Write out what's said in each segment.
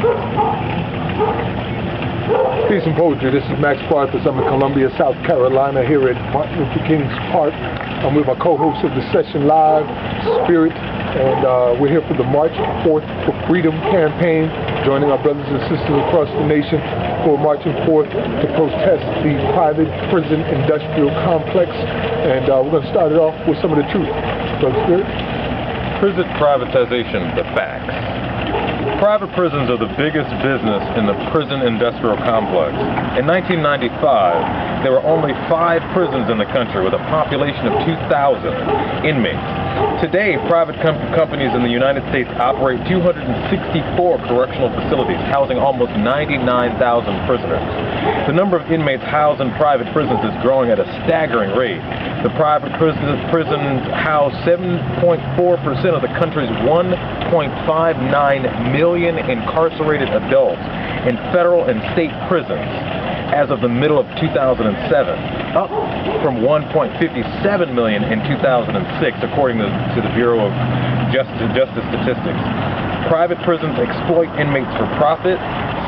Peace and poetry. This is Max Parthas. I'm in Columbia, South Carolina, here at Martin Luther King's Park. I'm with my co-host of the session live, Spiryt, and we're here for the March 4th for Freedom campaign, joining our brothers and sisters across the nation for marching forth to protest the private prison industrial complex. And we're going to start it off with some of the truth. Brother Spiryt? Prison privatization, the facts. Private prisons are the biggest business in the prison industrial complex. In 1995, there were only 5 prisons in the country with a population of 2,000 inmates. Today, private companies in the United States operate 264 correctional facilities, housing almost 99,000 prisoners. The number of inmates housed in private prisons is growing at a staggering rate. The private prisons house 7.4% of the country's 1.59 million incarcerated adults in federal and state prisons as of the middle of 2007, up from 1.57 million in 2006, according to the Bureau of Justice Statistics. Private prisons exploit inmates for profit.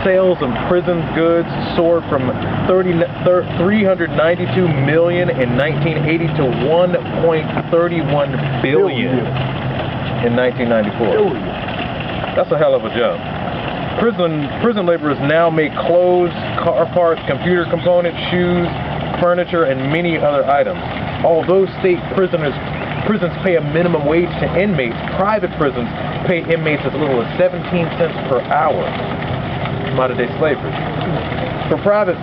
Sales of prison goods soared from 392 million in 1980 to 1.31 billion in 1994. That's a hell of a jump. Prison laborers now make clothes, car parts, computer components, shoes, furniture, and many other items. Although state prisons pay a minimum wage to inmates, private prisons pay inmates as little as 17 cents per hour. Modern-day slavery. For profit,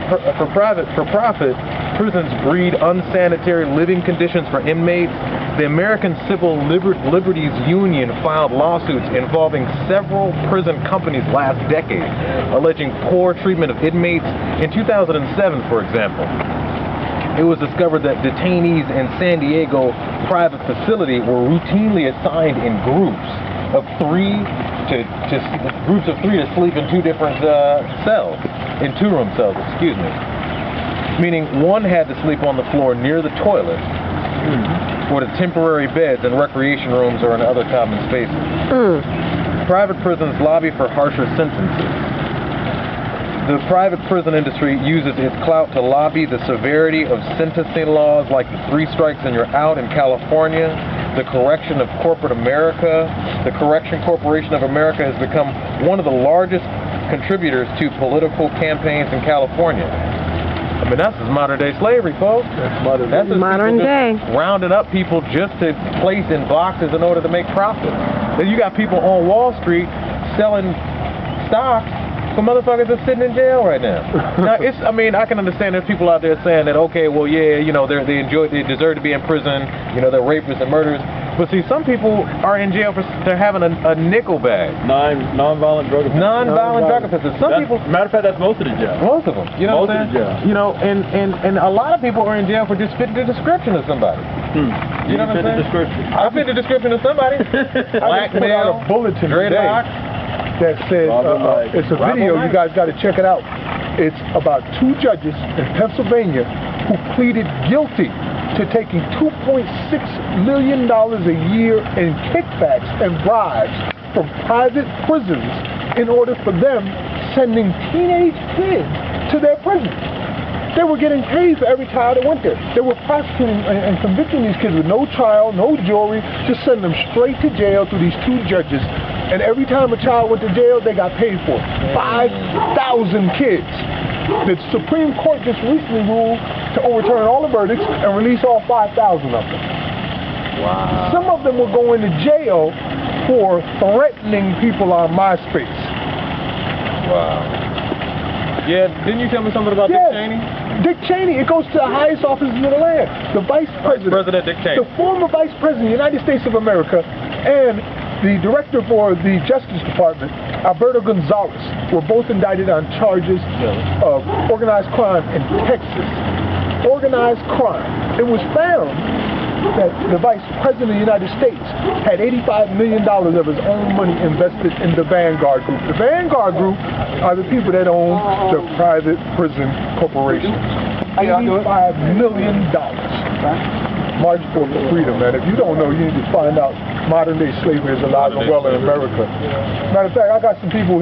prisons breed unsanitary living conditions for inmates. The American Civil Liberties Union filed lawsuits involving several prison companies last decade, alleging poor treatment of inmates. In 2007, for example, it was discovered that detainees in San Diego private facility were routinely assigned in groups of 3 to sleep in 2 different cells, in 2-room cells, excuse me. Meaning one had to sleep on the floor near the toilet, or the temporary beds in recreation rooms or in other common spaces. Private prisons lobby for harsher sentences. The private prison industry uses its clout to lobby the severity of sentencing laws like the 3 strikes and you're out in California. The Correction of Corporate America. The Correction Corporation of America has become one of the largest contributors to political campaigns in California. I mean, that's modern-day slavery, folks. That's modern day. Rounding up people just to place in boxes in order to make profit. Then you got people on Wall Street selling stocks for motherfuckers that's sitting in jail right now. Now, I can understand there's people out there saying that, okay, well, yeah, you know, they deserve to be in prison, you know, they're rapists and murderers. But see, some people are in jail for they're having a nickel bag. Non-violent drug offenses. Non-violent drug offenses. Some people. Matter of fact, that's most of the jail. Most of them. You know what I'm saying? Most of the jail. You know, and a lot of people are in jail for just fitting the description of somebody. You know what I'm saying? I fit the description of somebody. Black male, a bulletin dreadlocks. That says, it's a video, you guys got to check it out. It's about 2 judges in Pennsylvania who pleaded guilty to taking $2.6 million a year in kickbacks and bribes from private prisons in order for them sending teenage kids to their prisons. They were getting paid for every child that went there. They were prosecuting and convicting these kids with no trial, no jury, just send them straight to jail through these 2 judges. And every time a child went to jail, they got paid for it. 5,000 kids. The Supreme Court just recently ruled to overturn all the verdicts and release all 5,000 of them. Wow. Some of them were going to jail for threatening people on MySpace. Wow. Yeah, didn't you tell me something about Dick Cheney? Dick Cheney, it goes to the highest offices of the land. The Vice President Dick Cheney. The former Vice President of the United States of America and the Director for the Justice Department, Alberto Gonzalez, were both indicted on charges of organized crime in Texas. Organized crime. It was found that the Vice President of the United States had $85 million of his own money invested in the Vanguard Group. The Vanguard Group are the people that own the private prison corporations. $85 million. March for freedom, man. If you don't know, you need to find out modern day slavery is alive and well in America. Matter of fact, I got some people